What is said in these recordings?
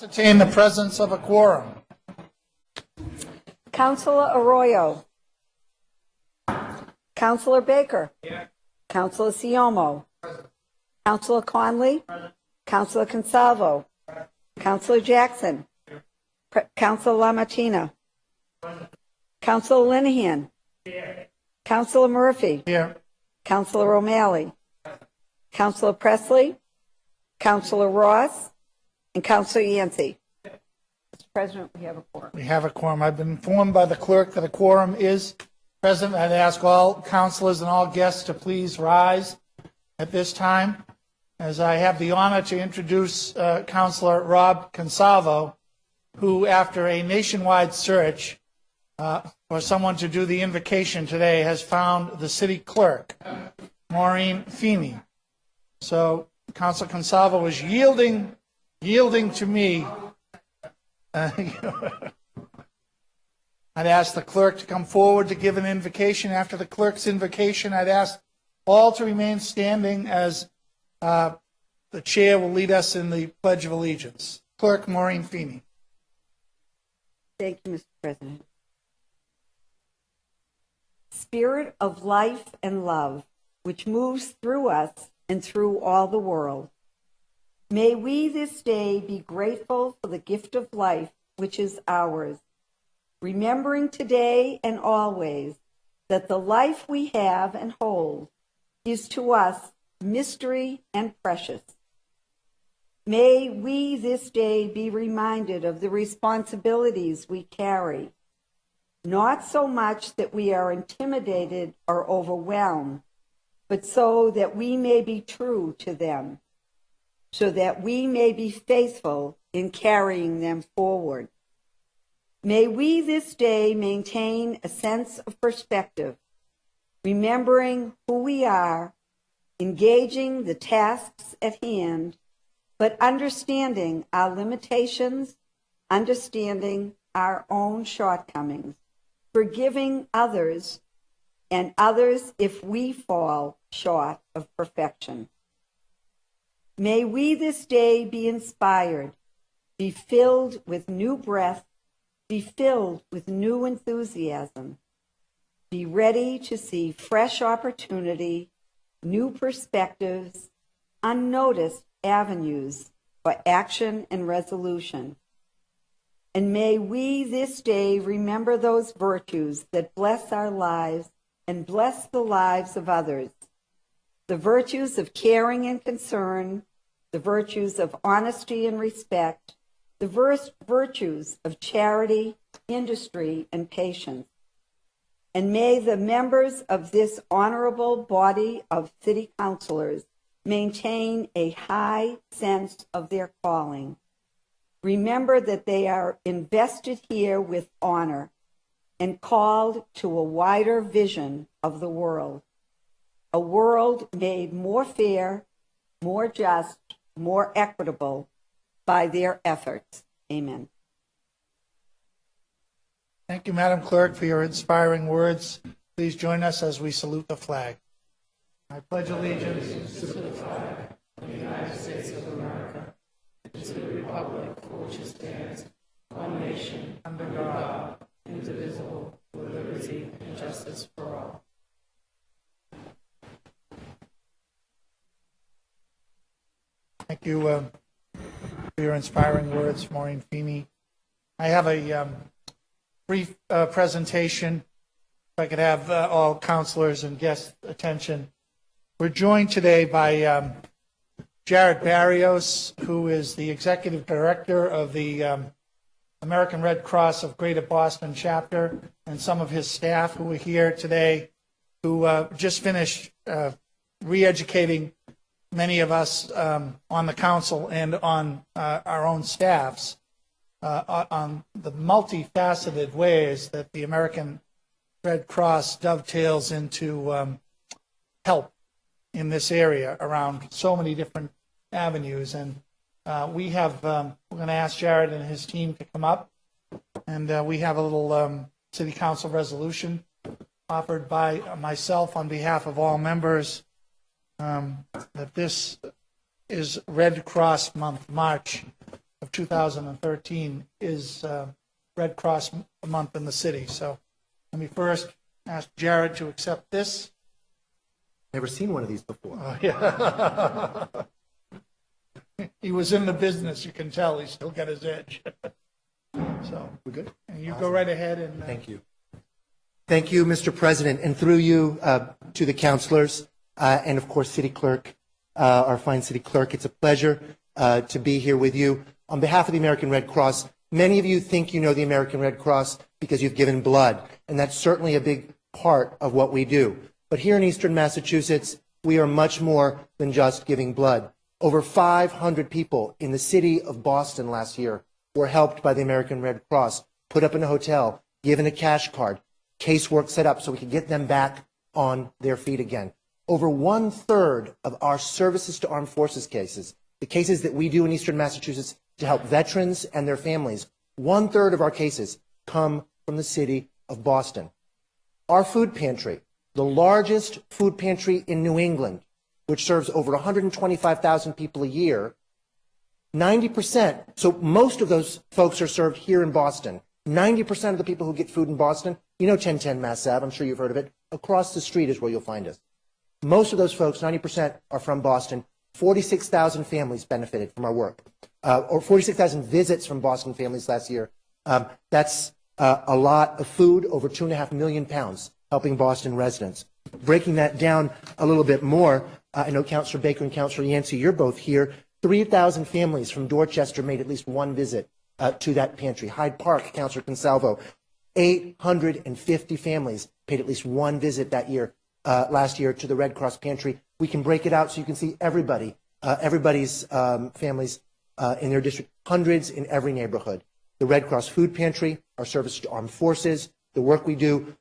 Ascertain the presence of a quorum. Councilor Arroyo. Councilor Baker. Councilor Siomo. Councilor Conley. Councilor Consalvo. Councilor Jackson. Councilor LaMartina. Councilor Linehan. Councilor Murphy. Here. Councilor O'Malley. Councilor Presley. Councilor Ross. And Councilor Yancey. Mr. President, we have a quorum. We have a quorum. I've been informed by the clerk that a quorum is present. I'd ask all councilors and all guests to please rise at this time, as I have the honor to introduce Councilor Rob Consalvo, who, after a nationwide search for someone to do the invocation today, has found the city clerk, Maureen Feeney. So Councilor Consalvo is yielding to me. I'd ask the clerk to come forward to give an invocation. After the clerk's invocation, I'd ask all to remain standing as the chair will lead us in the Pledge of Allegiance. Clerk Maureen Feeney. Thank you, Mr. President. Spirit of life and love, which moves through us and through all the world, may we this day be grateful for the gift of life which is ours, remembering today and always that the life we have and hold is to us mystery and precious. May we this day be reminded of the responsibilities we carry, not so much that we are intimidated or overwhelmed, but so that we may be true to them, so that we may be faithful in carrying them forward. May we this day maintain a sense of perspective, remembering who we are, engaging the tasks at hand, but understanding our limitations, understanding our own shortcomings, forgiving others, and others if we fall short of perfection. May we this day be inspired, be filled with new breath, be filled with new enthusiasm, be ready to see fresh opportunity, new perspectives, unnoticed avenues for action and resolution. And may we this day remember those virtues that bless our lives and bless the lives of others. The virtues of caring and concern, the virtues of honesty and respect, the virtues of charity, industry, and patience. And may the members of this honorable body of city councilors maintain a high sense of their calling. Remember that they are invested here with honor and called to a wider vision of the world, a world made more fair, more just, more equitable by their efforts. Amen. Thank you, Madam Clerk, for your inspiring words. Please join us as we salute the flag. I pledge allegiance to the flag of the United States of America and to the republic for which it stands, one nation, under God, indivisible, with liberty and justice for all. Thank you for your inspiring words, Maureen Feeney. I have a brief presentation. If I could have all councilors and guests' attention. We're joined today by Jared Barrios, who is the Executive Director of the American Red Cross of Greater Boston Chapter, and some of his staff who are here today, who just finished re-educating many of us on the council and on our own staffs on the multifaceted ways that the American Red Cross dovetails into help in this area around so many different avenues. And we have, we're going to ask Jared and his team to come up, and we have a little city council resolution offered by myself on behalf of all members, that this is Red Cross Month, March of 2013 is Red Cross Month in the city. So let me first ask Jared to accept this. Never seen one of these before. He was in the business, you can tell, he's still got his edge. So, We're good? and you go right ahead and. Thank you. Thank you, Mr. President, and through you to the counselors and, of course, City Clerk, our fine City Clerk. It's a pleasure to be here with you. On behalf of the American Red Cross, many of you think you know the American Red Cross because you've given blood, and that's certainly a big part of what we do. But here in Eastern Massachusetts, we are much more than just giving blood. Over 500 people in the city of Boston last year were helped by the American Red Cross, put up in a hotel, given a cash card, casework set up so we could get them back on their feet again. Over 1/3 of our services to armed forces cases, the cases that we do in Eastern Massachusetts to help veterans and their families, 1/3 of our cases come from the city of Boston. Our food pantry, the largest food pantry in New England, which serves over 125,000 people a year, 90%, so most of those folks are served here in Boston. 90% of the people who get food in Boston, you know 1010 Mass Ave, I'm sure you've heard of it, across the street is where you'll find us. Most of those folks, 90%, are from Boston. 46,000 families benefited from our work, or 46,000 visits from Boston families last year. That's a lot of food, over 2.5 million pounds, helping Boston residents. Breaking that down a little bit more, I know Councilor Baker and Councilor Yancey, you're both here. 3,000 families from Dorchester made at least one visit to that pantry. Hyde Park, Councilor Consalvo, 850 families paid at least one visit that year, last year, to the Red Cross pantry. We can break it out so you can see everybody's families in their district, hundreds in every neighborhood. The Red Cross Food Pantry, our service to armed forces, the work we do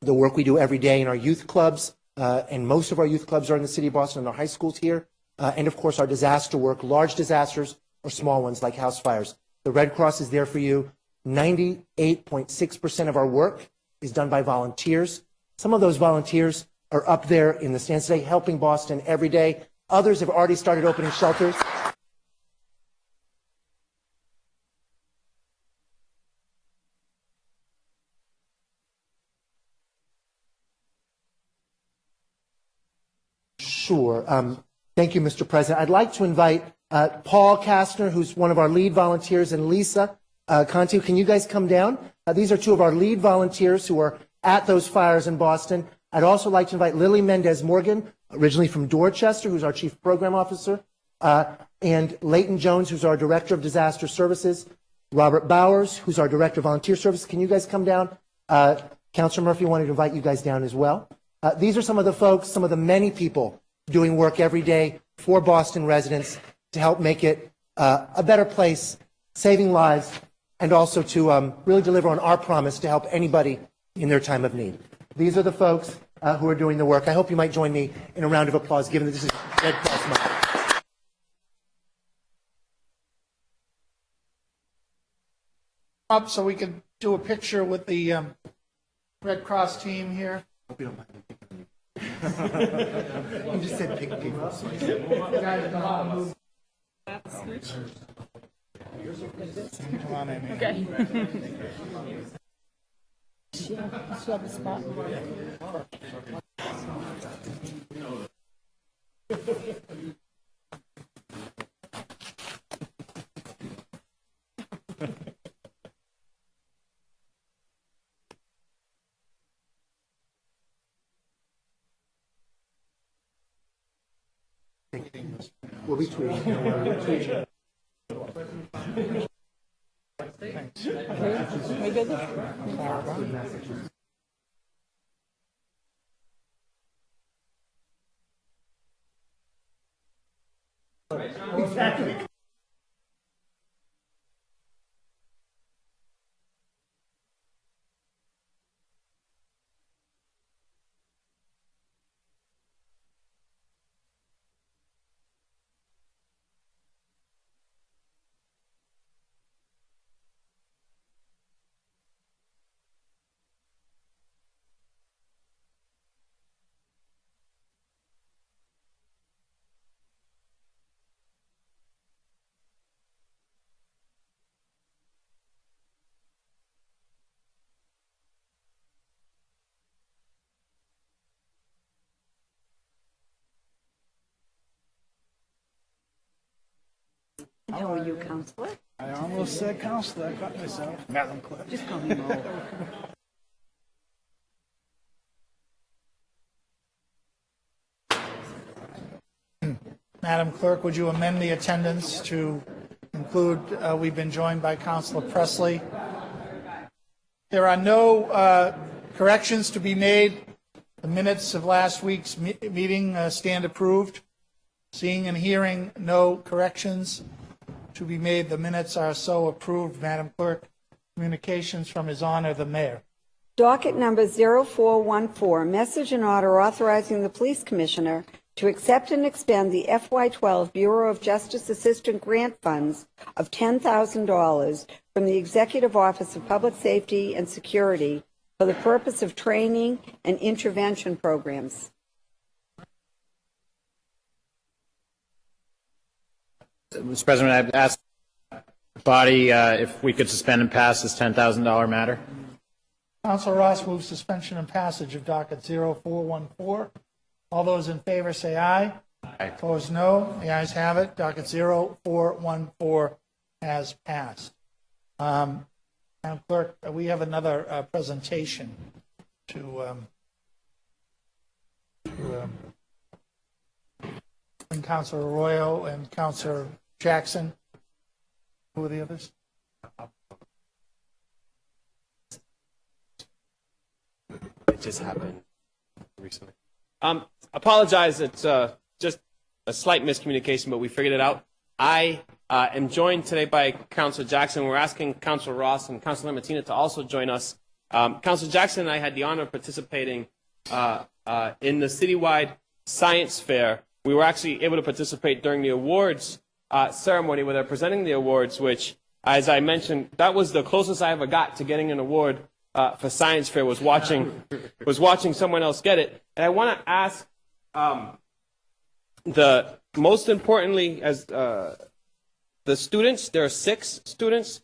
every day in our youth clubs, and most of our youth clubs are in the city of Boston and our high schools here, and of course our disaster work, large disasters or small ones like house fires. The Red Cross is there for you. 98.6% of our work is done by volunteers. Some of those volunteers are up there in the stands today helping Boston every day. Others have already started opening shelters. Sure. Thank you, Mr. President. I'd like to invite Paul Kastner, who's one of our lead volunteers, and Lisa Conti. Can you guys come down? These are two of our lead volunteers who are at those fires in Boston. I'd also like to invite Lily Mendez-Morgan, originally from Dorchester, who's our Chief Program Officer, and Leighton Jones, who's our Director of Disaster Services, Robert Bowers, who's our Director of Volunteer Services. Can you guys come down? Councilor Murphy wanted to invite you guys down as well. These are some of the folks, some of the many people doing work every day for Boston residents to help make it a better place, saving lives, and also to really deliver on our promise to help anybody in their time of need. These are the folks who are doing the work. I hope you might join me in a round of applause, given that this is Red Cross Month. Up so we can do a picture with the Red Cross team here. Hope you don't mind. You just said pick people. So I said, Come on in here. Okay. She have a spot. we'll be tweeting. We good? Exactly. And how are you, Counselor? I almost said counselor. I got myself. Madam Clerk. Just call me Mo. Madam Clerk, would you amend the attendance to include, we've been joined by Councilor Presley. There are no corrections to be made. The minutes of last week's meeting stand approved. Seeing and hearing no corrections to be made, the minutes are so approved. Madam Clerk, communications from His Honor the Mayor. Docket number 0414, message and order authorizing the Police Commissioner to accept and expend the FY12 Bureau of Justice Assistant Grant Funds of $10,000 from the Executive Office of Public Safety and Security for the purpose of training and intervention programs. Mr. President, I've asked the body if we could suspend and pass this $10,000 matter. Councilor Ross moves suspension and passage of docket 0414. All those in favor say aye. Aye. Opposed, no. The ayes have it. Docket 0414 has passed. Madam Clerk, we have another presentation and Councilor Arroyo and Councilor Jackson. Who are the others? It just happened recently. Apologize, it's just a slight miscommunication, but we figured it out. I am joined today by Councilor Jackson. We're asking Councilor Ross and Councilor Martina to also join us. Councilor Jackson and I had the honor of participating in the citywide science fair. We were actually able to participate during the awards ceremony where they're presenting the awards, which, as I mentioned, that was the closest I ever got to getting an award for science fair, was watching someone else get it. And I want to ask most importantly, as the students, there are 6 students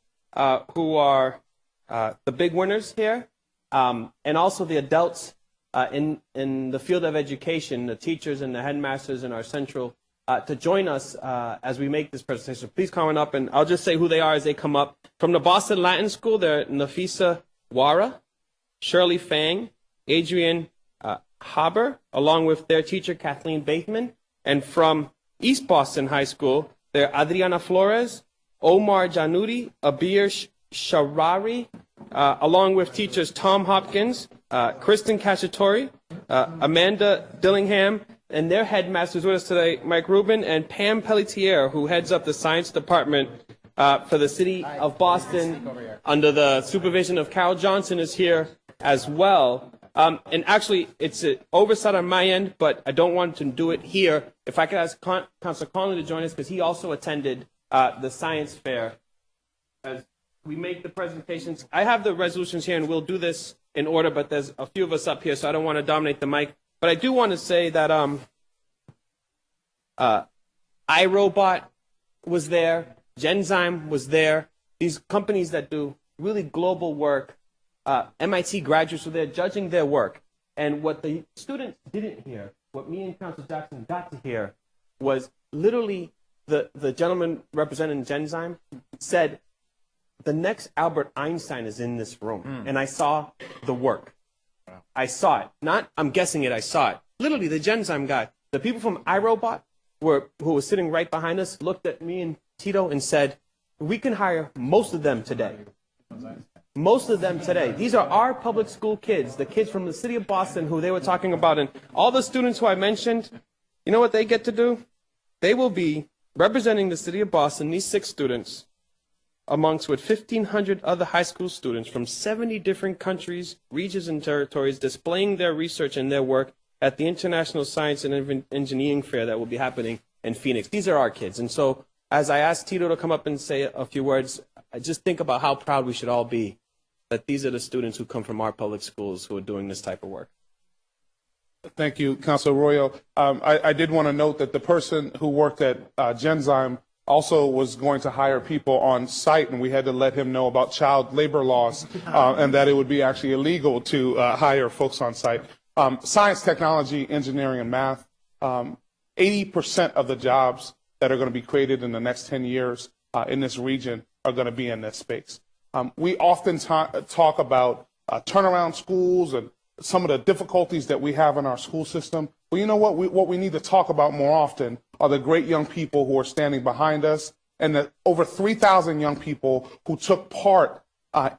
who are the big winners here, and also the adults in the field of education, the teachers and the headmasters in our central, to join us as we make this presentation. Please come on up, and I'll just say who they are as they come up. From the Boston Latin School, they're Nafisa Wara, Shirley Fang, Adrian Haber, along with their teacher Kathleen Bateman. And from East Boston High School, they're Adriana Flores, Omar Janudi, Abir Sharari, along with teachers Tom Hopkins, Kristen Cacciatore, Amanda Dillingham, and their headmasters with us today, Mike Rubin and Pam Pelletier, who heads up the science department for the city of Boston under the supervision of Carol Johnson, is here as well. And actually, it's an oversight on my end, but I don't want to do it here. If I could ask Councilor Conley to join us, because he also attended the science fair. As we make the presentations, I have the resolutions here, and we'll do this in order, but there's a few of us up here, so I don't want to dominate the mic. But I do want to say that iRobot was there, Genzyme was there. These companies that do really global work, MIT graduates were there judging their work. And what the students didn't hear, what me and Councilor Jackson got to hear, was literally the gentleman representing Genzyme said, the next Albert Einstein is in this room. And I saw the work. I saw it. Not, I'm guessing it, I saw it. Literally, the Genzyme guy, the people from iRobot who were sitting right behind us, looked at me and Tito and said, we can hire most of them today. Most of them today. These are our public school kids, the kids from the city of Boston who they were talking about. And all the students who I mentioned, you know what they get to do? They will be representing the city of Boston, these 6 students, amongst with 1,500 other high school students from 70 different countries, regions, and territories, displaying their research and their work at the International Science and Engineering Fair that will be happening in Phoenix. These are our kids. And so as I asked Tito to come up and say a few words, I just think about how proud we should all be that these are the students who come from our public schools who are doing this type of work. Thank you, Councilor Arroyo. I did want to note that the person who worked at Genzyme also was going to hire people on site, and we had to let him know about child labor laws and that it would be actually illegal to hire folks on site. Science, technology, engineering, and math, 80% of the jobs that are going to be created in the next 10 years in this region are going to be in this space. We often talk about turnaround schools and some of the difficulties that we have in our school system. Well, you know what? What we need to talk about more often are the great young people who are standing behind us and the over 3,000 young people who took part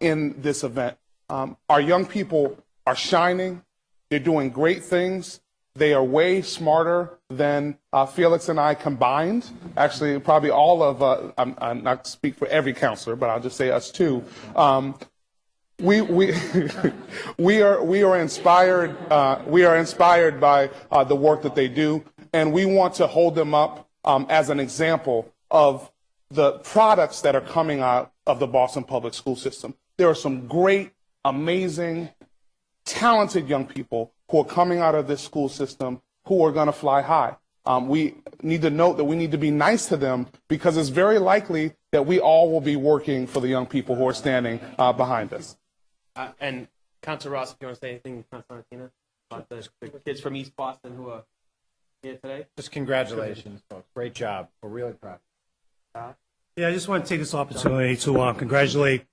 in this event. Our young people are shining. They're doing great things. They are way smarter than Felix and I combined. Actually, probably all of, I'm not to speak for every counselor, but I'll just say us too. We are inspired. We are inspired by the work that they do, and we want to hold them up as an example of the products that are coming out of the Boston Public School System. There are some great, amazing, talented young people who are coming out of this school system who are going to fly high. We need to note that we need to be nice to them because it's very likely that we all will be working for the young people who are standing behind us. And Councilor Ross, if you want to say anything, Councilor Martina, about the kids from East Boston who are here today. Just congratulations, folks. Great job. We're really proud. Yeah, I just want to take this opportunity to congratulate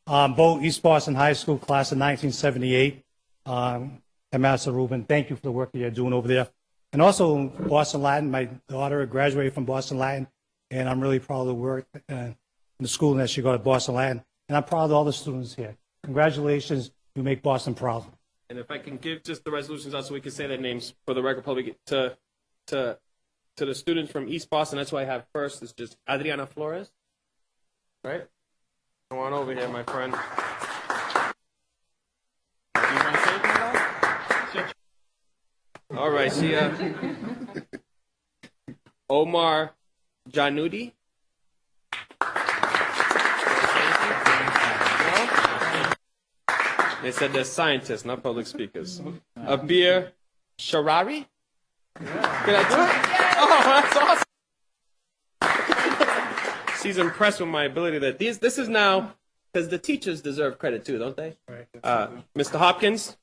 both East Boston High School class of 1978 and Master Rubin. Thank you for the work that you're doing over there. And also Boston Latin. My daughter graduated from Boston Latin, and I'm really proud of the work in the school that she got at Boston Latin. And I'm proud of all the students here. Congratulations. You make Boston proud. And if I can give just the resolutions out so we can say their names for the record public to the students from East Boston, that's who I have first. It's just Adriana Flores. Right? Come on over here, my friend. Do you want to say anything about it? All right, see Omar Janudi. They said they're scientists, not public speakers. Abir Sharari? Did I do it? Oh, that's awesome. She's impressed with my ability. This is now, because the teachers deserve credit too, don't they? Mr. Hopkins?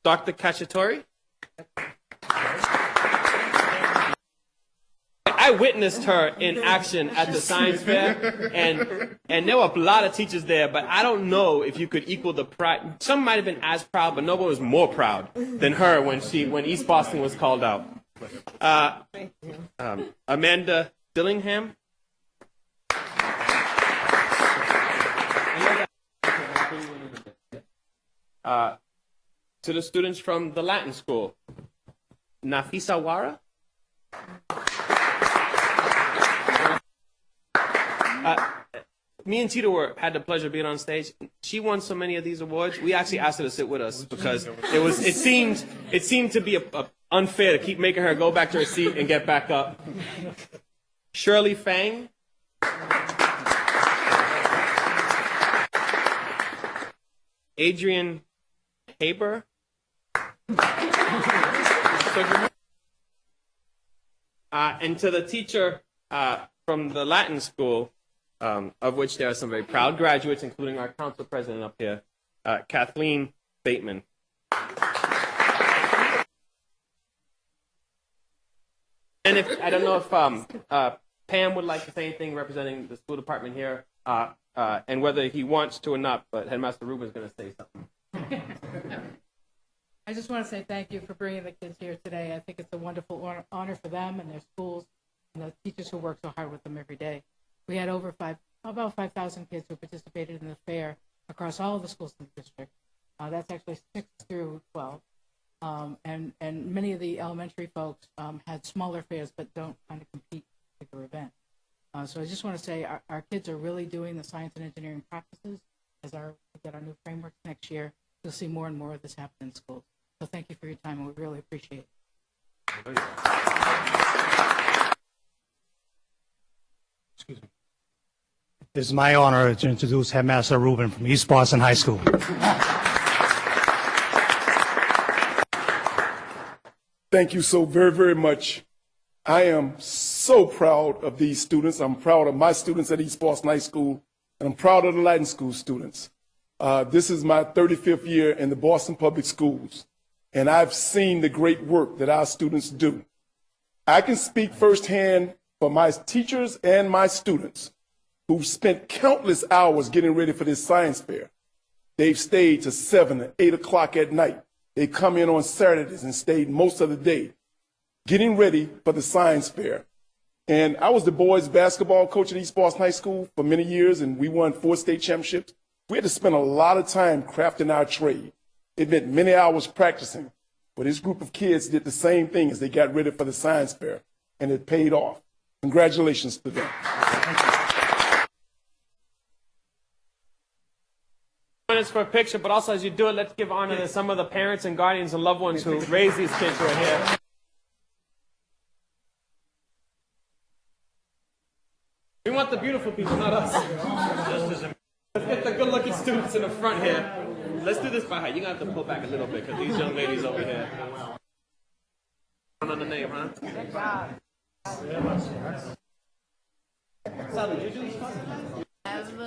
Dr. Cacciatore? I witnessed her in action at the science fair, and there were a lot of teachers there, but I don't know if you could equal the pride. Some might have been as proud, but nobody was more proud than her when East Boston was called out. Amanda Dillingham. To the students from the Latin school, Nafisa Wara. Me and Tita had the pleasure of being on stage. She won so many of these awards. We actually asked her to sit with us because it seemed to be unfair to keep making her go back to her seat and get back up. Shirley Fang. Adrian Haber. And to the teacher from the Latin school, of which there are some very proud graduates, including our council president up here, Kathleen Bateman. And I don't know if Pam would like to say anything representing the school department here, and whether he wants to or not, but Headmaster Rubin is going to say something. I just want to say thank you for bringing the kids here today. I think it's a wonderful honor for them and their schools and the teachers who work so hard with them every day. We had about 5,000 kids who participated in the fair across all of the schools in the district. That's actually 6 through 12. And many of the elementary folks had smaller fairs but don't kind of compete with the event. So I just want to say our kids are really doing the science and engineering practices as we get our new frameworks next year. You'll see more and more of this happen in schools. So thank you for your time, and we really appreciate it. Excuse me. It is my honor to introduce Headmaster Rubin from East Boston High School. Thank you so very, very much. I am so proud of these students. I'm proud of my students at East Boston High School, and I'm proud of the Latin School students. This is my 35th year in the Boston Public Schools, and I've seen the great work that our students do. I can speak firsthand for my teachers and my students who've spent countless hours getting ready for this science fair. They've stayed to 7 and 8 o'clock at night. They come in on Saturdays and stayed most of the day getting ready for the science fair. And I was the boys basketball coach at East Boston High School for many years, and we won 4 state championships. We had to spend a lot of time crafting our trade. It meant many hours practicing. But this group of kids did the same thing as they got ready for the science fair, and it paid off. Congratulations to them. Minutes for a picture, but also as you do it, let's give honor to some of the parents and guardians and loved ones who raised these kids who are here. We want the beautiful people, not us. Let's get the good-looking students in the front here. Let's do this by height. You're going to have to pull back a little bit because these young ladies over here. On the name, huh? Good job. Sally, did you do these ones?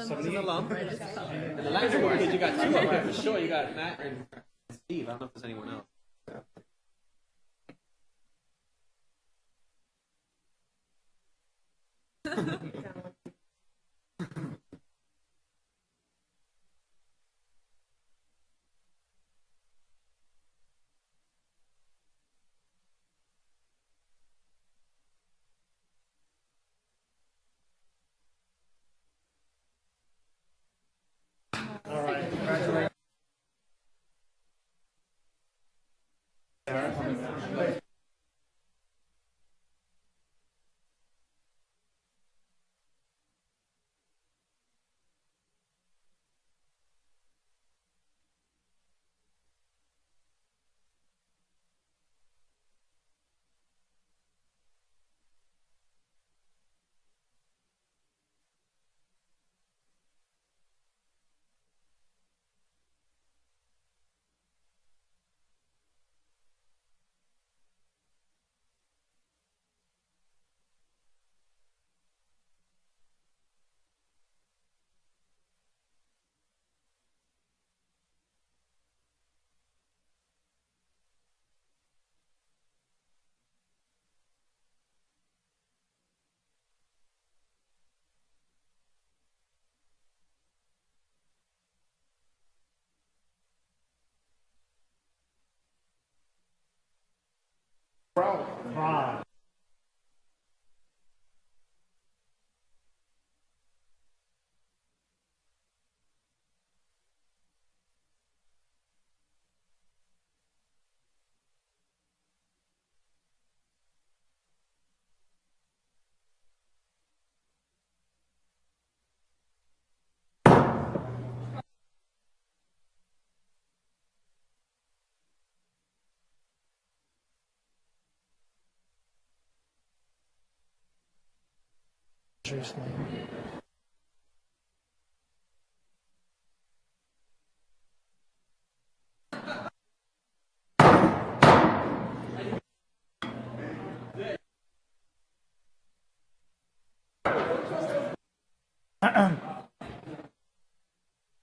Someone's an alum. And the last one, you got 2 up here for sure. You got Matt and Steve. I don't know if there's anyone else.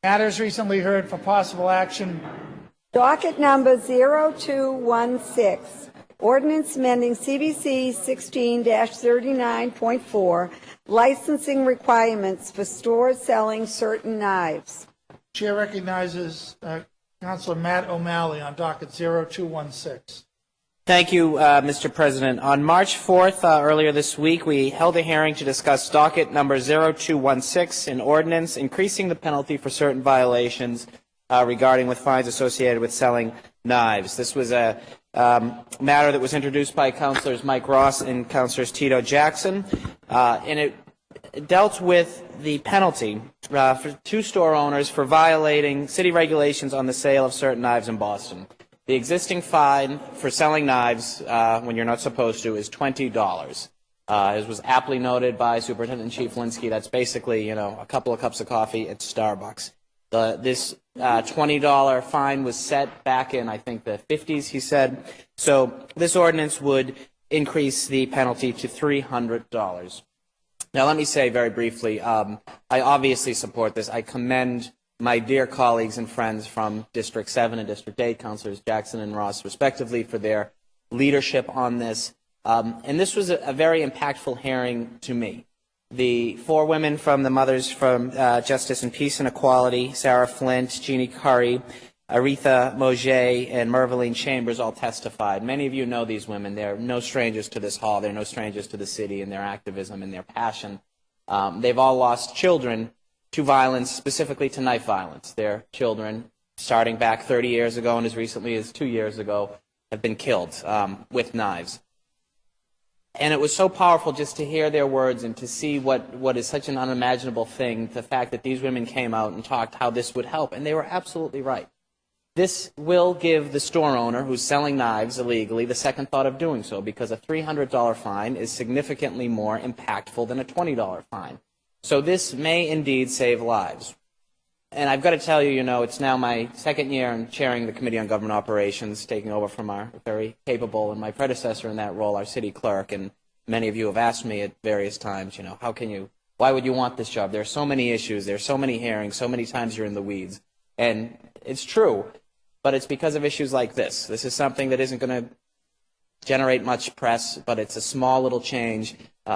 Matters recently heard for possible action. Docket number 0216, ordinance amending CBC 16-39.4, licensing requirements for stores selling certain knives. Chair recognizes Councilor Matt O'Malley on docket 0216. Thank you, Mr. President. On March 4th, earlier this week, we held a hearing to discuss docket number 0216, an ordinance increasing the penalty for certain violations regarding with fines associated with selling knives. This was a matter that was introduced by Councilors Mike Ross and Councilors Tito Jackson, and it dealt with the penalty for 2 store owners for violating city regulations on the sale of certain knives in Boston. The existing fine for selling knives when you're not supposed to is $20. As was aptly noted by Superintendent Chief Linsky, that's basically, a couple of cups of coffee at Starbucks. This $20 fine was set back in, I think, the 50s, he said. So this ordinance would increase the penalty to $300. Now, let me say very briefly, I obviously support this. I commend my dear colleagues and friends from District 7 and District 8, Councilors Jackson and Ross, respectively, for their leadership on this. And this was a very impactful hearing to me. The 4 women from the Mothers from Justice and Peace and Equality, Sarah Flint, Jeannie Curry, Aretha Moget, and Merveline Chambers all testified. Many of you know these women. They're no strangers to this hall. They're no strangers to the city and their activism and their passion. They've all lost children to violence, specifically to knife violence. Their children, starting back 30 years ago and as recently as 2 years ago, have been killed with knives. And it was so powerful just to hear their words and to see what is such an unimaginable thing, the fact that these women came out and talked how this would help. And they were absolutely right. This will give the store owner who's selling knives illegally the second thought of doing so, because a $300 fine is significantly more impactful than a $20 fine. So this may indeed save lives. And I've got to tell you, it's now my second year in chairing the Committee on Government Operations, taking over from our very capable and my predecessor in that role, our city clerk. And many of you have asked me at various times, why would you want this job? There are so many issues, there are so many hearings, so many times you're in the weeds. And it's true, but it's because of issues like this. This is something that isn't going to generate much press, but it's a small little change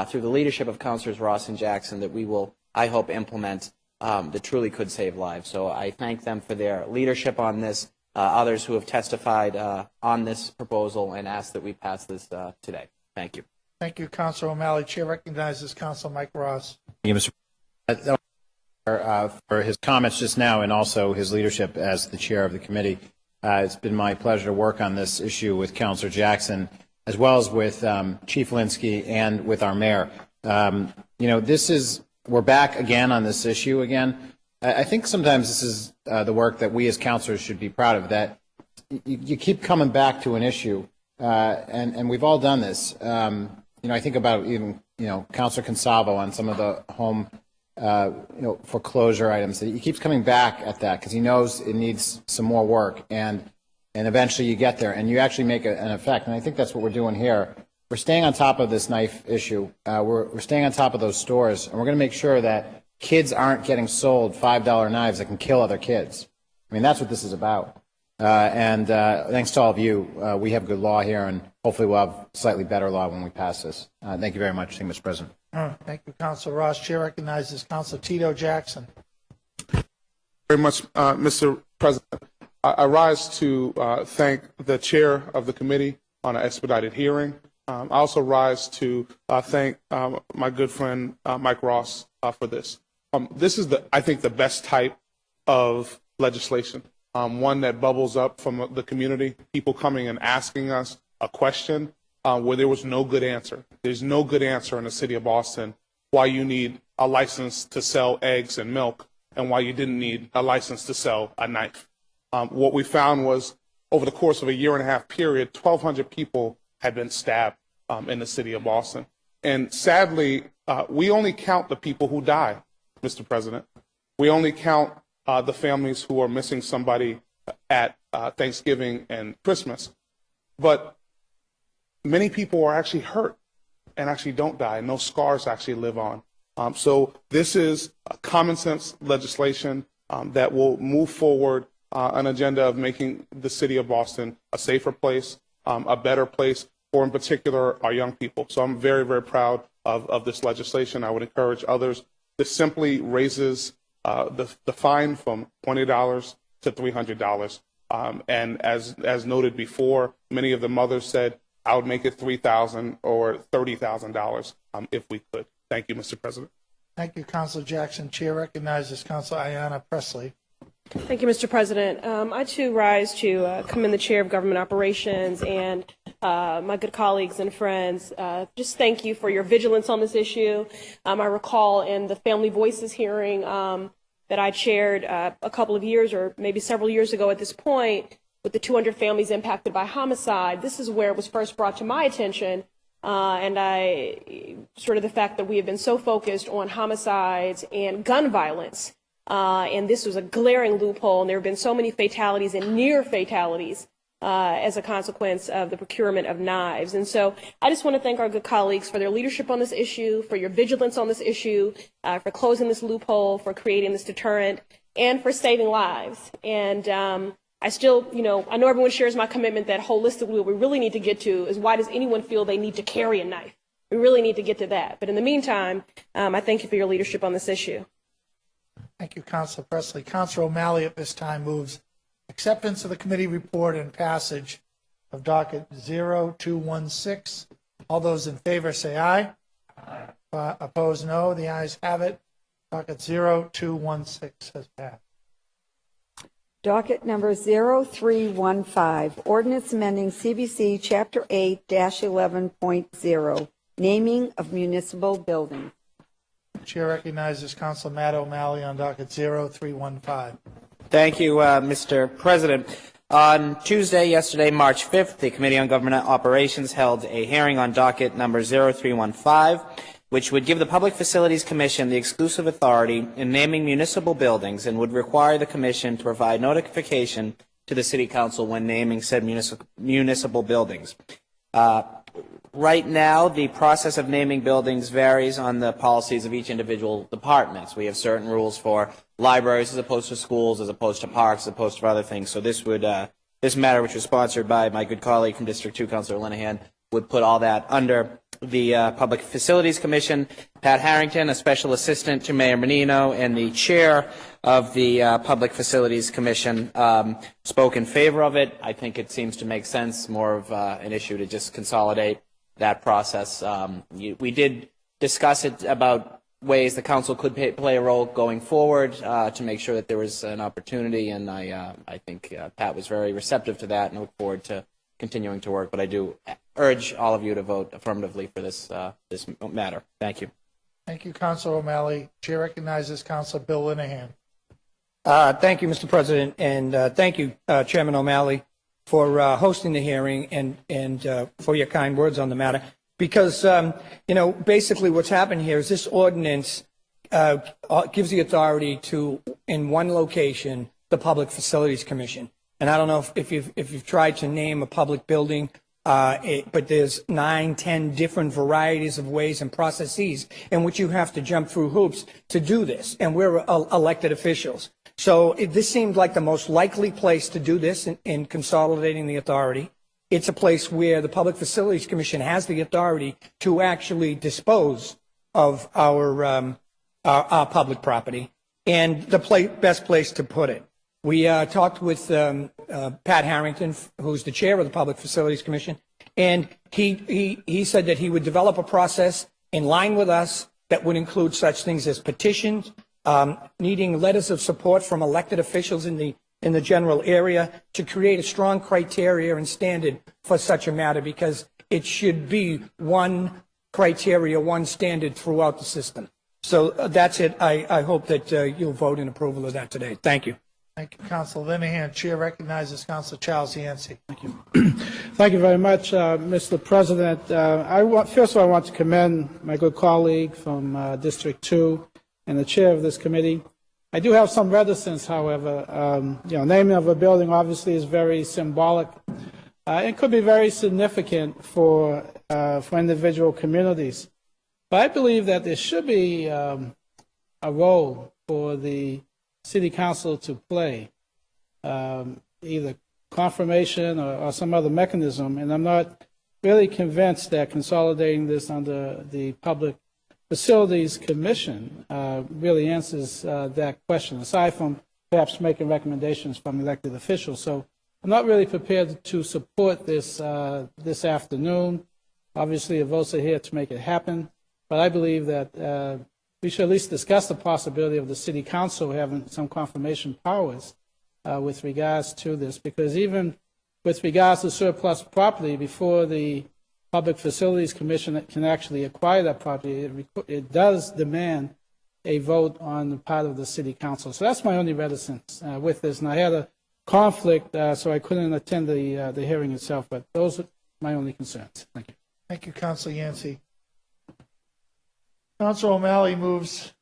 through the leadership of Councilors Ross and Jackson that we will, I hope, implement that truly could save lives. So I thank them for their leadership on this, others who have testified on this proposal, and ask that we pass this today. Thank you. Thank you, Councilor O'Malley. Chair recognizes Councilor Mike Ross. Thank you, Mr. For his comments just now and also his leadership as the chair of the committee. It's been my pleasure to work on this issue with Councilor Jackson, as well as with Chief Linsky and with our mayor. We're back again on this issue again. I think sometimes this is the work that we as councilors should be proud of, that you keep coming back to an issue, and we've all done this. I think about even, Councilor Consalvo on some of the home, foreclosure items. He keeps coming back at that because he knows it needs some more work, and eventually you get there and you actually make an effect. And I think that's what we're doing here. We're staying on top of this knife issue. We're staying on top of those stores, and we're going to make sure that kids aren't getting sold $5 knives that can kill other kids. I mean, that's what this is about. And thanks to all of you, we have good law here, and hopefully we'll have slightly better law when we pass this. Thank you very much. Thank you, Mr. President. Thank you, Councilor Ross. Chair recognizes Councilor Tito Jackson. Very much, Mr. President. I rise to thank the chair of the committee on an expedited hearing. I also rise to thank my good friend Mike Ross for this. This is, I think, the best type of legislation, one that bubbles up from the community, people coming and asking us a question where there was no good answer. There's no good answer in the city of Boston why you need a license to sell eggs and milk and why you didn't need a license to sell a knife. What we found was over the course of a 1.5 year period, 1,200 people had been stabbed in the city of Boston. And sadly, we only count the people who die, Mr. President. We only count the families who are missing somebody at Thanksgiving and Christmas. But many people are actually hurt and actually don't die, and those scars actually live on. So this is a common sense legislation that will move forward an agenda of making the city of Boston a safer place, a better place for, in particular, our young people. So I'm very, very proud of this legislation. I would encourage others. This simply raises the fine from $20 to $300. And as noted before, many of the mothers said, I would make it $3,000 or $30,000 if we could. Thank you, Mr. President. Thank you, Councilor Jackson. Chair recognizes Councilor Ayanna Pressley. Thank you, Mr. President. I, too, rise to commend the Chair of Government Operations and my good colleagues and friends. Just thank you for your vigilance on this issue. I recall in the Family Voices hearing that I chaired a couple of years or maybe several years ago at this point with the 200 families impacted by homicide. This is where it was first brought to my attention. And the fact that we have been so focused on homicides and gun violence. And this was a glaring loophole, and there have been so many fatalities and near fatalities as a consequence of the procurement of knives. And so I just want to thank our good colleagues for their leadership on this issue, for your vigilance on this issue, for closing this loophole, for creating this deterrent. and for saving lives. And I still, I know everyone shares my commitment that holistically what we really need to get to is why does anyone feel they need to carry a knife? We really need to get to that. But in the meantime, I thank you for your leadership on this issue. Thank you, Councilor Presley. Councilor O'Malley at this time moves acceptance of the committee report and passage of docket 0216. All those in favor say aye. Opposed, no. The ayes have it. Docket 0216 has passed. Docket number 0315, ordinance amending CBC Chapter 8-11.0, naming of municipal buildings. Chair recognizes Councilor Matt O'Malley on docket 0315. Thank you, Mr. President. On Tuesday, yesterday, March 5th, the Committee on Government Operations held a hearing on docket number 0315, which would give the Public Facilities Commission the exclusive authority in naming municipal buildings and would require the Commission to provide notification to the City Council when naming said municipal buildings. Right now, the process of naming buildings varies on the policies of each individual departments. We have certain rules for libraries as opposed to schools, as opposed to parks, as opposed to other things. So this would, this matter, which was sponsored by my good colleague from District 2, Councilor Linehan, would put all that under the Public Facilities Commission. Pat Harrington, a special assistant to Mayor Menino, and the chair of the Public Facilities Commission spoke in favor of it. I think it seems to make sense, more of an issue to just consolidate that process. We did discuss it about ways the council could play a role going forward to make sure that there was an opportunity, and I think Pat was very receptive to that and look forward to continuing to work. But I do urge all of you to vote affirmatively for this this matter. Thank you. Thank you, Councilor O'Malley. Chair recognizes Councilor Bill Linehan. Thank you, Mr. President, and thank you, Chairman O'Malley, for hosting the hearing and for your kind words on the matter. Because, basically what's happened here is this ordinance gives the authority to, in one location, the Public Facilities Commission. And I don't know if you've tried to name a public building, but there's 9, 10 different varieties of ways and processes in which you have to jump through hoops to do this. And we're elected officials. So this seemed like the most likely place to do this in consolidating the authority. It's a place where the Public Facilities Commission has the authority to actually dispose of our public property, and the best place to put it. We talked with Pat Harrington, who's the chair of the Public Facilities Commission, and he said that he would develop a process in line with us that would include such things as petitions, needing letters of support from elected officials in the general area to create a strong criteria and standard for such a matter, because it should be one criteria, one standard throughout the system. So that's it. I hope that you'll vote in approval of that today. Thank you. Thank you, Councilor Linehan. Chair recognizes Councilor Charles Yancey. Thank you. Thank you very much, Mr. President. First of all, I want to commend my good colleague from District 2 and the chair of this committee. I do have some reticence, however. Naming of a building obviously is very symbolic. It could be very significant for individual communities. But I believe that there should be a role for the City Council to play, either confirmation or some other mechanism. And I'm not really convinced that consolidating this under the Public Facilities Commission really answers that question, aside from perhaps making recommendations from elected officials. So I'm not really prepared to support this this afternoon. Obviously, the votes are here to make it happen, but I believe that we should at least discuss the possibility of the City Council having some confirmation powers with regards to this, because even with regards to surplus property, before the Public Facilities Commission can actually acquire that property, it does demand a vote on the part of the City Council. So that's my only reticence with this. And I had a conflict, so I couldn't attend the hearing itself, but those are my only concerns. Thank you. Thank you, Councilor Yancey. Councilor O'Malley moves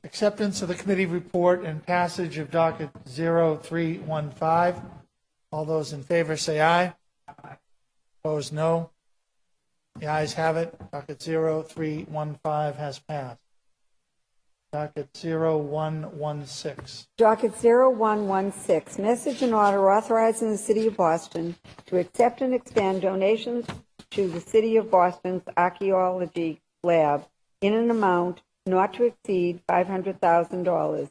acceptance of the committee report and passage of docket 0315. All those in favor say aye. Opposed, no. The ayes have it. Docket 0315 has passed. Docket 0116. Docket 0116, message and order authorizing the City of Boston to accept and expand donations to the City of Boston's Archaeology Lab in an amount not to exceed $500,000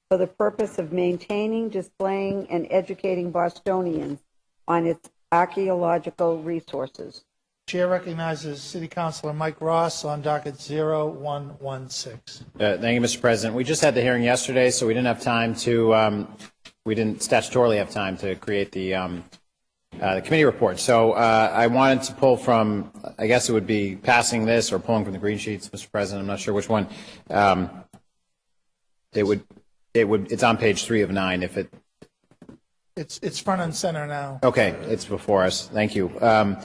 for the purpose of maintaining, displaying, and educating Bostonians on its archaeological resources. Chair recognizes City Councilor Mike Ross on docket 0116. Thank you, Mr. President. We just had the hearing yesterday, so we didn't have time to, we didn't statutorily have time to create the committee report. So I wanted to pull from, I guess it would be passing this or pulling from the green sheets, Mr. President. I'm not sure which one. It's on page 3 of 9 if it. It's front and center now. Okay, it's before us. Thank you.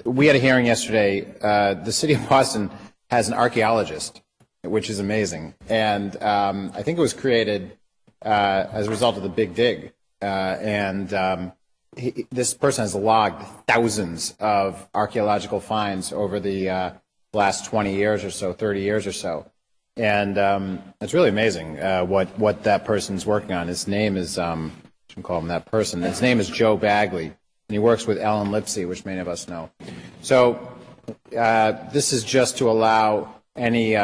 We had a hearing yesterday. The City of Boston has an archaeologist, which is amazing. And I think it was created as a result of the Big Dig. This person has logged thousands of archaeological finds over the last 20 years or so, 30 years or so. And it's really amazing what that person's working on. His name is, I shouldn't call him that person. His name is Joe Bagley. And he works with Ellen Lipsey, which many of us know. So this is just to allow any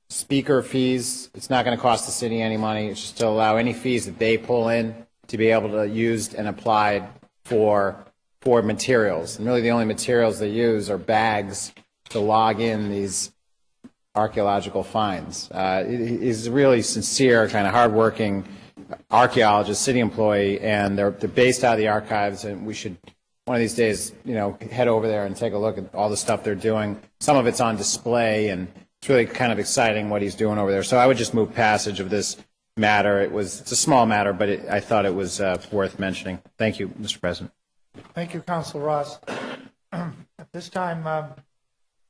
speaker fees. It's not going to cost the city any money. It's just to allow any fees that they pull in to be able to use and applied for materials. And really the only materials they use are bags to log in these archaeological finds. He's a really sincere, kind of hardworking archaeologist, city employee, and they're based out of the archives, and we should one of these days, head over there and take a look at all the stuff they're doing. Some of it's on display, and it's really kind of exciting what he's doing over there. So I would just move passage of this matter. It's a small matter, but I thought it was worth mentioning. Thank you, Mr. President. Thank you, Councilor Ross. At this time,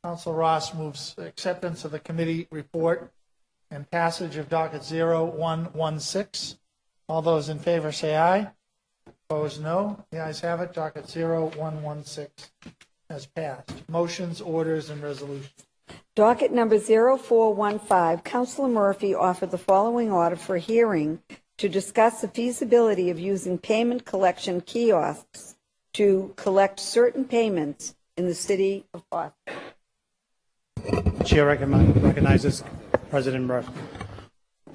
Councilor Ross moves acceptance of the committee report and passage of docket 0116. All those in favor say aye. Opposed, no. The ayes have it. Docket 0116 has passed. Motions, orders, and resolutions. Docket number 0415, Councilor Murphy offered the following order for hearing to discuss the feasibility of using payment collection kiosks to collect certain payments in the City of Boston. Chair recognizes President Murphy.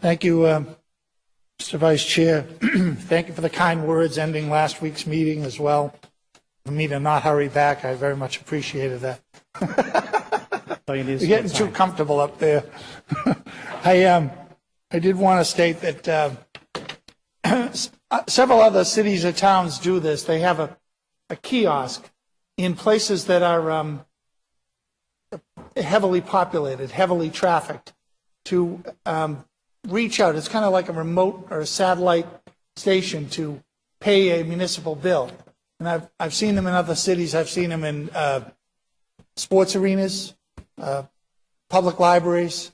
Thank you, Mr. Vice Chair. Thank you for the kind words ending last week's meeting as well. For me to not hurry back, I very much appreciated that. You're getting too comfortable up there. I did want to state that several other cities or towns do this. They have a kiosk in places that are heavily populated, heavily trafficked, to reach out. It's kind of like a remote or a satellite station to pay a municipal bill. And I've seen them in other cities. I've seen them in sports arenas, public libraries,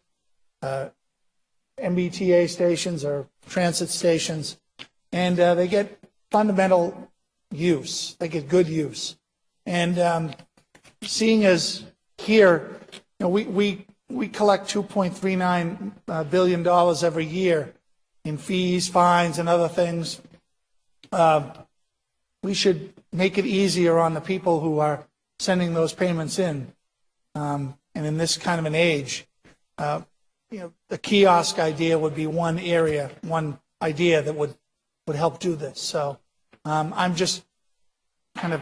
MBTA stations or transit stations, and they get fundamental use. They get good use. And seeing as here, we collect $2.39 billion every year in fees, fines, and other things. We should make it easier on the people who are sending those payments in. And in this kind of an age, the kiosk idea would be one idea that would help do this. So I'm just kind of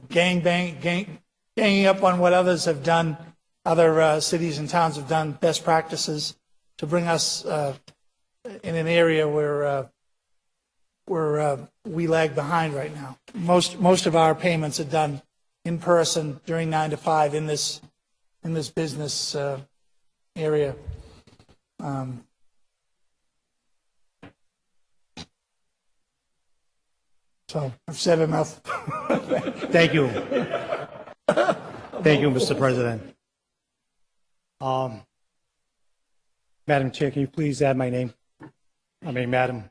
ganging up on what others have done, other cities and towns have done, best practices to bring us in an area where we lag behind right now. Most of our payments are done in person during 9 to 5 in this business area. So I've said enough. Thank you. Thank you, Mr. President. Madam Chair, can you please add my name? Madam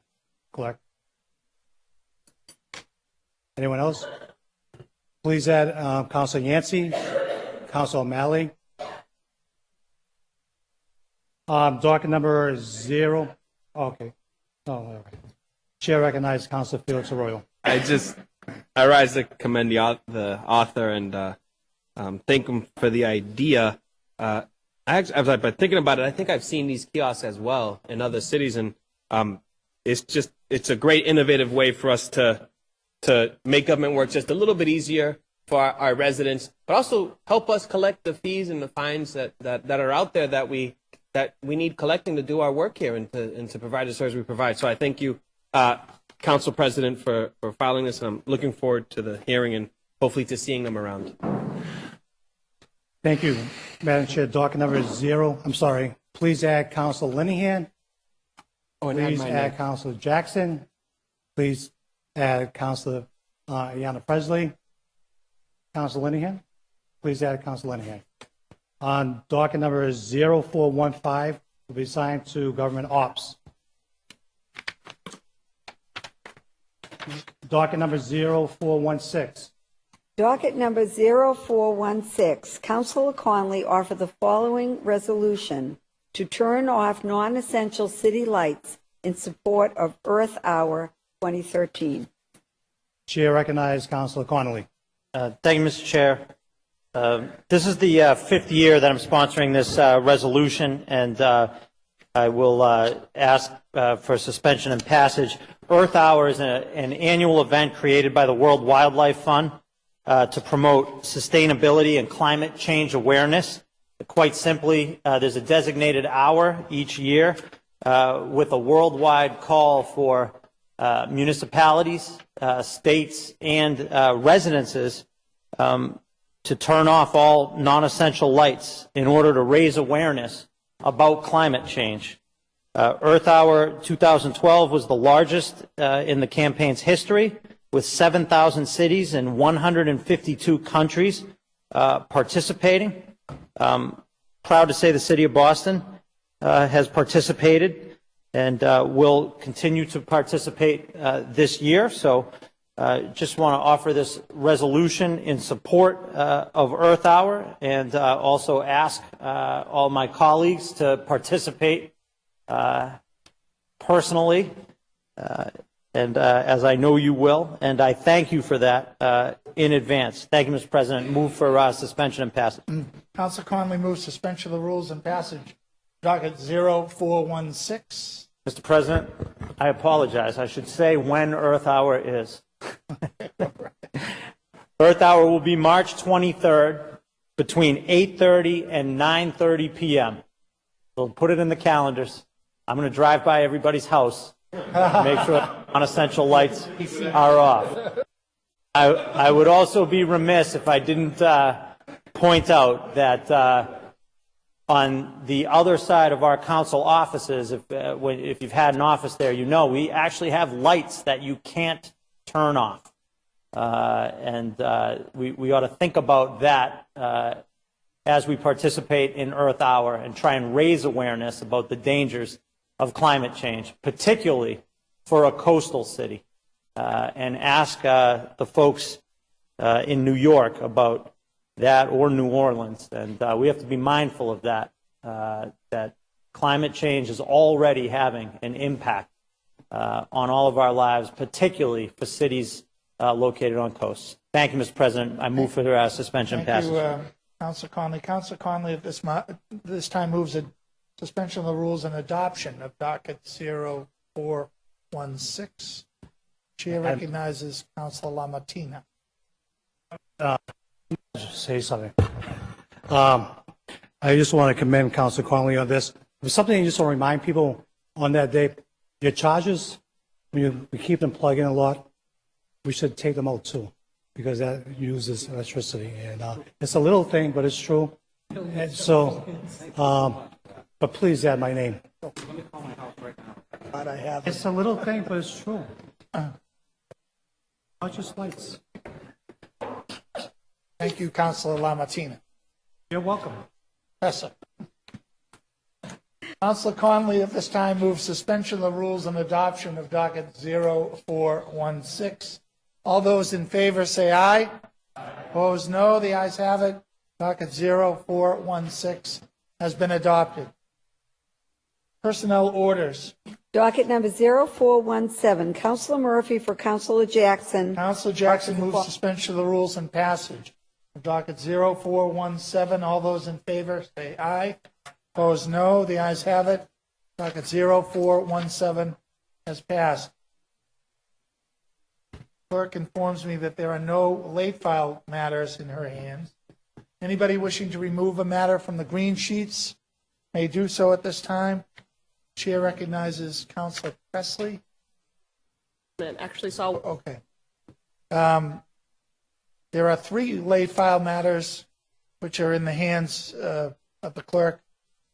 Clerk. Anyone else? Please add Councilor Yancey, Councilor O'Malley, Docket number 0. Okay. Oh, all right. Chair recognizes Councilor Felix Arroyo. I rise to commend the author and thank him for the idea. As I've been thinking about it, I think I've seen these kiosks as well in other cities, and it's a great innovative way for us to make government work just a little bit easier for our residents, but also help us collect the fees and the fines that are out there that we need collecting to do our work here and to provide the service we provide. So I thank you, Council President, for filing this, and I'm looking forward to the hearing and hopefully to seeing them around. Thank you, Madam Chair. Docket number 0. I'm sorry. Please add Councilor Linehan. Please add Councilor Jackson. Please add Councilor Ayanna Presley. Councilor Linehan. Please add Councilor Linehan. On docket number 0415 will be assigned to Government Ops. Docket number 0416. Docket number 0416, Councilor Conley offered the following resolution to turn off non-essential city lights in support of Earth Hour 2013. Chair recognizes Councilor Connolly. Thank you, Mr. Chair. This is the fifth year that I'm sponsoring this resolution, and I will ask for suspension and passage. Earth Hour is an annual event created by the World Wildlife Fund to promote sustainability and climate change awareness. Quite simply, there's a designated hour each year with a worldwide call for municipalities, states, and residences to turn off all non-essential lights in order to raise awareness about climate change. Earth Hour 2012 was the largest in the campaign's history, with 7,000 cities and 152 countries participating. Proud to say the City of Boston has participated and will continue to participate this year. So just want to offer this resolution in support of Earth Hour, and also ask all my colleagues to participate personally, and as I know you will, and I thank you for that in advance. Thank you, Mr. President. Move for suspension and passage. Councilor Conley moves suspension of the rules and passage. Docket 0416. Mr. President, I apologize. I should say when Earth Hour is. Earth Hour will be March 23rd between 8:30 and 9:30 p.m. We'll put it in the calendars. I'm going to drive by everybody's house, make sure non-essential lights are off. I would also be remiss if I didn't point out that on the other side of our council offices, if you've had an office there, you know we actually have lights that you can't turn off. And we ought to think about that as we participate in Earth Hour and try and raise awareness about the dangers of climate change, particularly for a coastal city, and ask the folks in New York about that, or New Orleans. And we have to be mindful of that, that climate change is already having an impact on all of our lives, particularly for cities located on coasts. Thank you, Mr. President. I move for suspension and passage. Thank you, Councilor Conley. Councilor Conley at this time moves a suspension of the rules and adoption of docket 0416. Chair recognizes Councilor LaMattina. Say something. I just want to commend Councilor Conley on this. There's something I just want to remind people on that day. Your chargers, when we keep them plugged in a lot, we should take them out too, because that uses electricity. And it's a little thing, but it's true. And so, but please add my name. Glad I have It's a little thing, but it's true. Not just lights. Thank you, Councilor LaMattina. You're welcome. Yes, sir. Councilor Conley at this time moves suspension of the rules and adoption of docket 0416. All those in favor say aye. Opposed, no. The ayes have it. Docket 0416 has been adopted. Personnel orders. Docket number 0417, Councilor Murphy for Councilor Jackson. Councilor Jackson moves suspension of the rules and passage. Docket 0417, all those in favor say aye. Opposed, no. The ayes have it. Docket 0417 has passed. Clerk informs me that there are no late file matters in her hands. Anybody wishing to remove a matter from the green sheets may do so at this time. Chair recognizes Councilor Presley. Actually saw. Okay. There are 3 late file matters which are in the hands of the clerk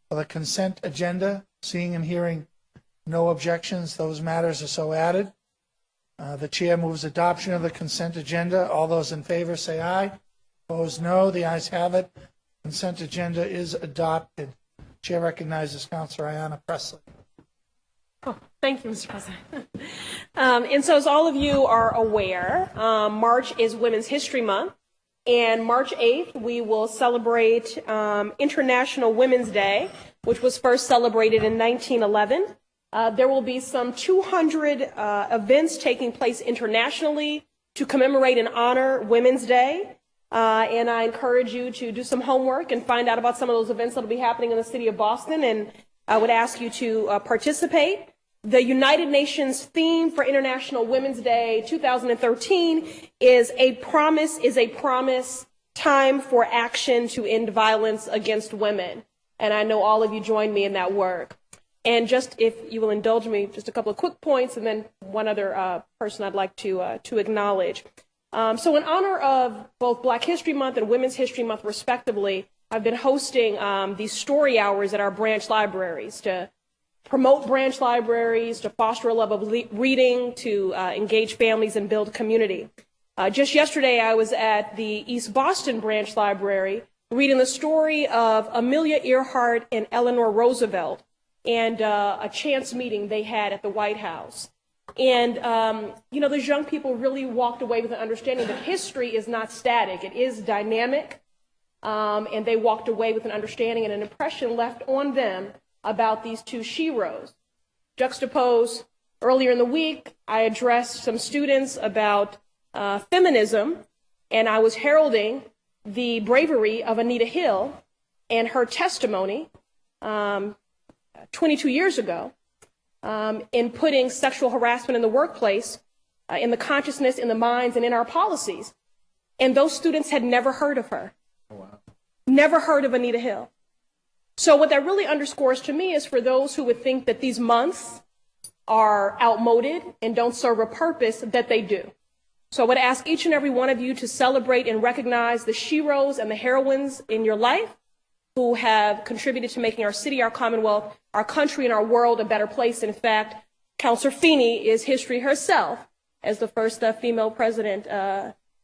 for the consent agenda. Seeing and hearing no objections, those matters are so added. The chair moves adoption of the consent agenda. All those in favor say aye. Opposed, no. The ayes have it. Consent agenda is adopted. Chair recognizes Councilor Ayanna Presley. Oh, thank you, Mr. President. And so as all of you are aware, March is Women's History Month, and March 8th we will celebrate International Women's Day, which was first celebrated in 1911. There will be some 200 events taking place internationally to commemorate and honor Women's Day. And I encourage you to do some homework and find out about some of those events that will be happening in the city of Boston, and I would ask you to participate. The United Nations theme for International Women's Day 2013 is a promise, time for action to end violence against women. And I know all of you join me in that work. And just, if you will indulge me, just a couple of quick points, and then one other person I'd like to acknowledge. So in honor of both Black History Month and Women's History Month, respectively, I've been hosting these story hours at our branch libraries to promote branch libraries, to foster a love of reading, to engage families and build community. Just yesterday, I was at the East Boston Branch Library reading the story of Amelia Earhart and Eleanor Roosevelt and a chance meeting they had at the White House. And, those young people really walked away with an understanding that history is not static. It is dynamic. And they walked away with an understanding and an impression left on them about these two sheroes. Juxtaposed, earlier in the week, I addressed some students about feminism, and I was heralding the bravery of Anita Hill and her testimony 22 years ago in putting sexual harassment in the workplace, in the consciousness, in the minds, and in our policies. And those students had never heard of her. Oh, wow. Never heard of Anita Hill. So what that really underscores to me is for those who would think that these months are outmoded and don't serve a purpose, that they do. So I would ask each and every one of you to celebrate and recognize the sheroes and the heroines in your life who have contributed to making our city, our Commonwealth, our country, and our world a better place. In fact, Councilor Feeney is history herself as the first female president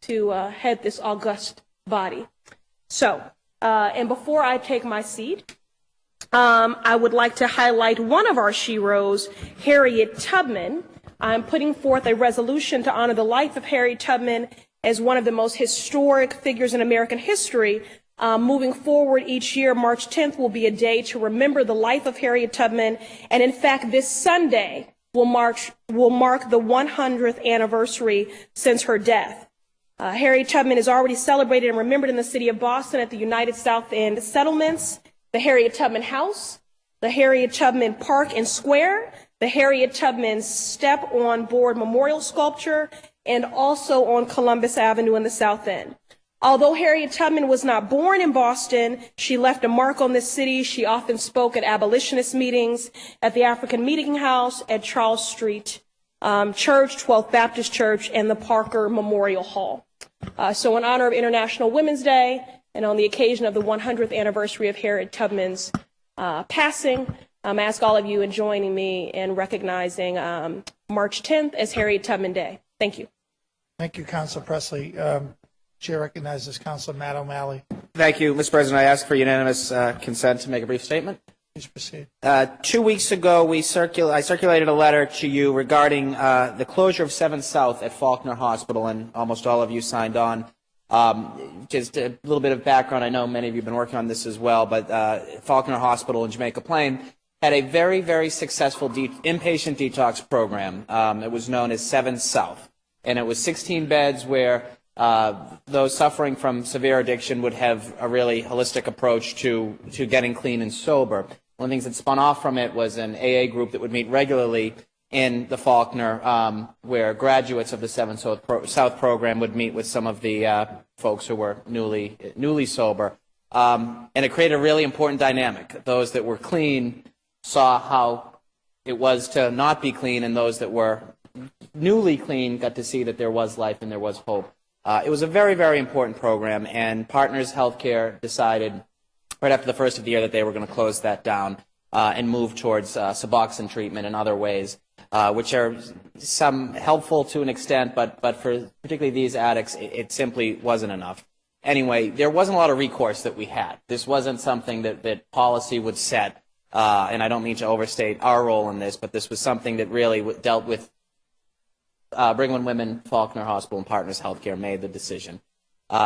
to head this august body. So, and before I take my seat, I would like to highlight one of our sheroes, Harriet Tubman. I'm putting forth a resolution to honor the life of Harriet Tubman as one of the most historic figures in American history. Moving forward each year, March 10th will be a day to remember the life of Harriet Tubman. And in fact, this Sunday will mark the 100th anniversary since her death. Harriet Tubman is already celebrated and remembered in the city of Boston at the United South End Settlements, the Harriet Tubman House, the Harriet Tubman Park and Square, the Harriet Tubman Step on Board Memorial Sculpture, and also on Columbus Avenue in the South End. Although Harriet Tubman was not born in Boston, she left a mark on this city. She often spoke at abolitionist meetings, at the African Meeting House, at Charles Street Church, 12th Baptist Church, and the Parker Memorial Hall. So in honor of International Women's Day, and on the occasion of the 100th anniversary of Harriet Tubman's passing, I ask all of you in joining me in recognizing March 10th as Harriet Tubman Day. Thank you. Thank you, Councilor Presley. Chair recognizes Councilor Matt O'Malley. Thank you, Mr. President. I ask for unanimous consent to make a brief statement. Please proceed. 2 weeks ago, I circulated a letter to you regarding the closure of 7 South at Faulkner Hospital, and almost all of you signed on. Just a little bit of background. I know many of you have been working on this as well, but Faulkner Hospital in Jamaica Plain had a very, very successful inpatient detox program. It was known as 7 South, and it was 16 beds where those suffering from severe addiction would have a really holistic approach to getting clean and sober. One of the things that spun off from it was an AA group that would meet regularly in the Faulkner, where graduates of the 7 South program would meet with some of the folks who were newly sober. And it created a really important dynamic. Those that were clean saw how it was to not be clean, and those that were newly clean got to see that there was life and there was hope. It was a very, very important program, and Partners Healthcare decided right after the first of the year that they were going to close that down and move towards Suboxone treatment and other ways, which are some helpful to an extent, but for particularly these addicts, it simply wasn't enough. Anyway, there wasn't a lot of recourse that we had. This wasn't something that policy would set, and I don't mean to overstate our role in this, but this was something that really dealt with Brigham and Women, Faulkner Hospital, and Partners Healthcare made the decision.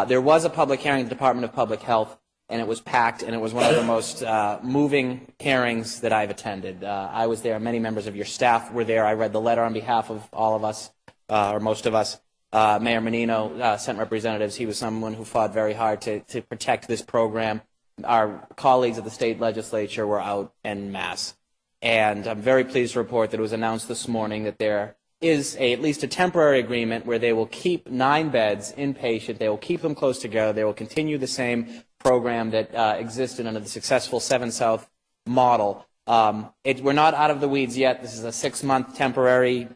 There was a public hearing in the Department of Public Health, and it was packed, and it was one of the most moving hearings that I've attended. I was there. Many members of your staff were there. I read the letter on behalf of all of us, or most of us. Mayor Menino sent representatives. He was someone who fought very hard to protect this program. Our colleagues at the state legislature were out en masse. And I'm very pleased to report that it was announced this morning that there is at least a temporary agreement where they will keep 9 beds inpatient. They will keep them close together. They will continue the same program that existed under the successful 7 South model. We're not out of the weeds yet. This is a 6-month temporary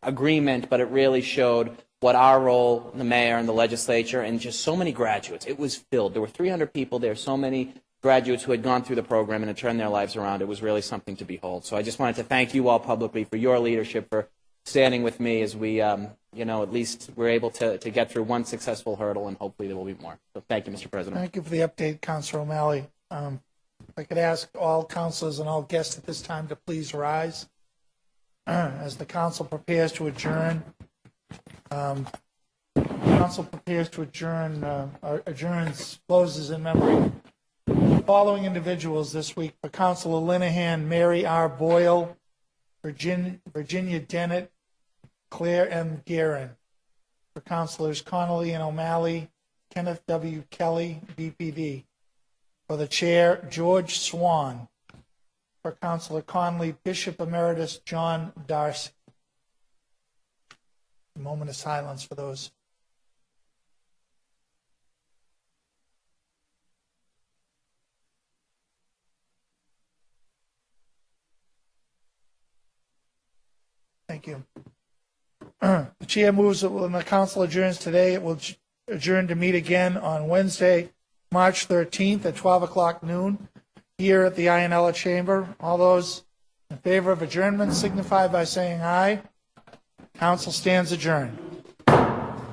agreement, but it really showed what our role, the mayor and the legislature, and just so many graduates. It was filled. There were 300 people there, so many graduates who had gone through the program and had turned their lives around. It was really something to behold. So I just wanted to thank you all publicly for your leadership, for standing with me as we, at least we're able to get through one successful hurdle, and hopefully there will be more. So thank you, Mr. President. Thank you for the update, Councilor O'Malley. If I could ask all councilors and all guests at this time to please rise as the council prepares to adjourn. Council prepares to closes in memory. The following individuals this week: for Councilor Linehan, Mary R. Boyle, Virginia Dennett, Claire M. Guerin. For Councilors Connolly and O'Malley, Kenneth W. Kelly, BPD. For the Chair, George Swan. For Councilor Conley, Bishop Emeritus John Darcy. A moment of silence for those. Thank you. The chair moves that when the council adjourns today, it will adjourn to meet again on Wednesday, March 13th at 12 o'clock noon here at the Ionella Chamber. All those in favor of adjournment signify by saying aye. Council stands adjourned. Oh.